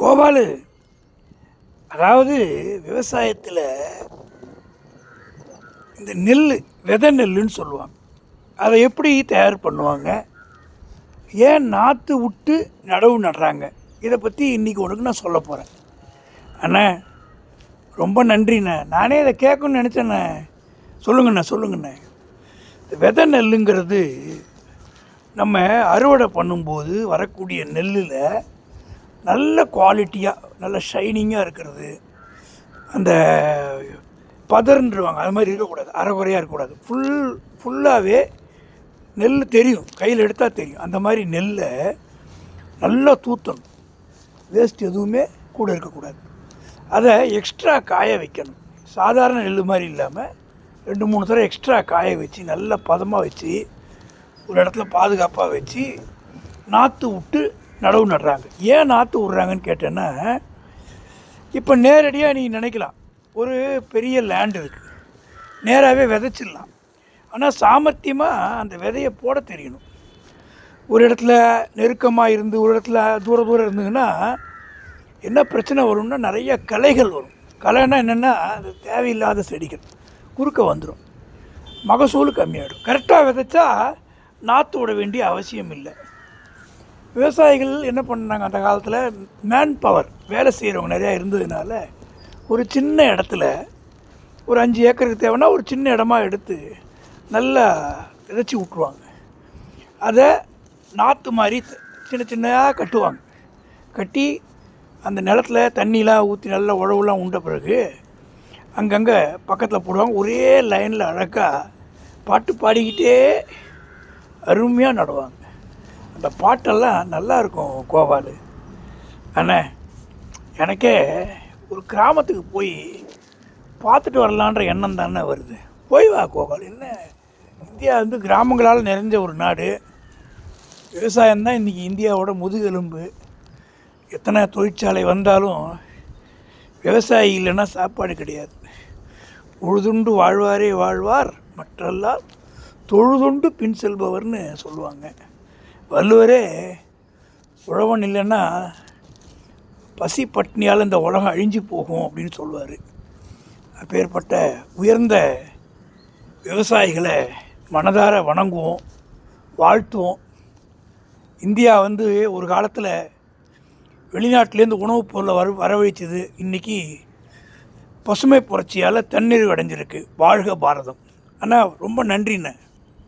கோபாலு, அதாவது விவசாயத்தில் இந்த நெல் விதை நெல்லுன்னு சொல்லுவாங்க. அதை எப்படி தயார் பண்ணுவாங்க, ஏன் நாற்று விட்டு நடவு நடுறாங்க, இதை பற்றி இன்றைக்கி உனக்கு நான் சொல்ல போகிறேன். அண்ணே ரொம்ப நன்றிண்ணே, நானே இதை கேட்கணும்னு நினச்சேண்ணே. சொல்லுங்கண்ணே. இந்த விதை நெல்லுங்கிறது நம்ம அறுவடை பண்ணும்போது வரக்கூடிய நெல்லில் நல்ல குவாலிட்டியாக நல்ல ஷைனிங்காக இருக்கிறது, அந்த பதர்ன்றுவாங்க, அது மாதிரி இருக்கக்கூடாது, அரைகுறையாக இருக்கக்கூடாது, ஃபுல்லாகவே நெல் தெரியும், கையில் எடுத்தால் தெரியும். அந்த மாதிரி நெல்லை நல்லா தூத்தணும், வேஸ்ட் எதுவுமே கூட இருக்கக்கூடாது. அதை எக்ஸ்ட்ரா காய வைக்கணும். சாதாரண நெல் மாதிரி இல்லாமல் 2-3 தடவை எக்ஸ்ட்ரா காய வச்சு நல்ல பதமாக வச்சு ஒரு இடத்துல பாதுகாப்பாக வச்சு நாற்று விட்டு நடவு நடுறாங்க. ஏன் நாற்று விட்றாங்கன்னு கேட்டேன்னா, இப்போ நேரடியாக நீ நினைக்கலாம், ஒரு பெரிய லேண்ட் இருக்குது, நேராகவே விதைச்சிடலாம். ஆனால் சாமர்த்தியமாக அந்த விதையை போட தெரியணும். ஒரு இடத்துல நெருக்கமாக இருந்து ஒரு இடத்துல தூரம் இருந்ததுன்னா என்ன பிரச்சனை வரும்னா, நிறைய களைகள் வரும். களைன்னா என்னென்னா, அது தேவையில்லாத செடிகள் குறுக்க வந்துடும், மகசூல் கம்மியாகிடும். கரெக்டாக விதைச்சா நாற்று விட வேண்டிய அவசியம் இல்லை. விவசாயிகள் என்ன பண்ணாங்க, அந்த காலத்தில் மேன் பவர் வேலை செய்கிறவங்க நிறையா இருந்ததுனால ஒரு சின்ன இடத்துல ஒரு 5 ஏக்கருக்கு தேவைன்னா ஒரு சின்ன இடமா எடுத்து நல்லா விதைச்சி விட்ருவாங்க. அதை நாற்று மாதிரி சின்னதாக கட்டுவாங்க. கட்டி அந்த நிலத்தில் தண்ணிலாம் ஊற்றி நல்லா உழவுலாம் உண்ட பிறகு அங்கங்கே பக்கத்தில் போடுவாங்க. ஒரே லைனில் அழகாக பாட்டு பாடிக்கிட்டே அருமையாக நடுவாங்க. அந்த பாட்டெல்லாம் நல்லா இருக்கும் கோபாலு. அண்ணே, எனக்கே ஒரு கிராமத்துக்கு போய் பார்த்துட்டு வரலான்ற எண்ணம் தானே வருது. போய் வா கோபால். என்ன, இந்தியா கிராமங்களால் நிறைஞ்ச ஒரு நாடு. விவசாயம்தான் இன்றைக்கி இந்தியாவோட முதுகெலும்பு. எத்தனை தொழிற்சாலை வந்தாலும் விவசாயி இல்லைன்னா சாப்பாடு கிடையாது. உழுதுண்டு வாழ்வாரே வாழ்வார், மற்றெல்லாம் தொழுதுண்டு பின் செல்பவர்னு சொல்லுவாங்க. வள்ளுவரே உழவன் இல்லைன்னா பசி பட்னியால் இந்த உலகம் அழிஞ்சு போகும் அப்படின்னு சொல்லுவார். அப்பேற்பட்ட உயர்ந்த விவசாயிகளை மனதார வணங்குவோம், வாழ்த்துவோம். இந்தியா ஒரு காலத்தில் வெளிநாட்டிலேருந்து உணவுப் பொருளை வரவழைச்சது. இன்றைக்கி பசுமை புரட்சியால் தண்ணீர் அடைஞ்சிருக்கு. வாழ்க பாரதம். அண்ணா ரொம்ப நன்றிண்ணே.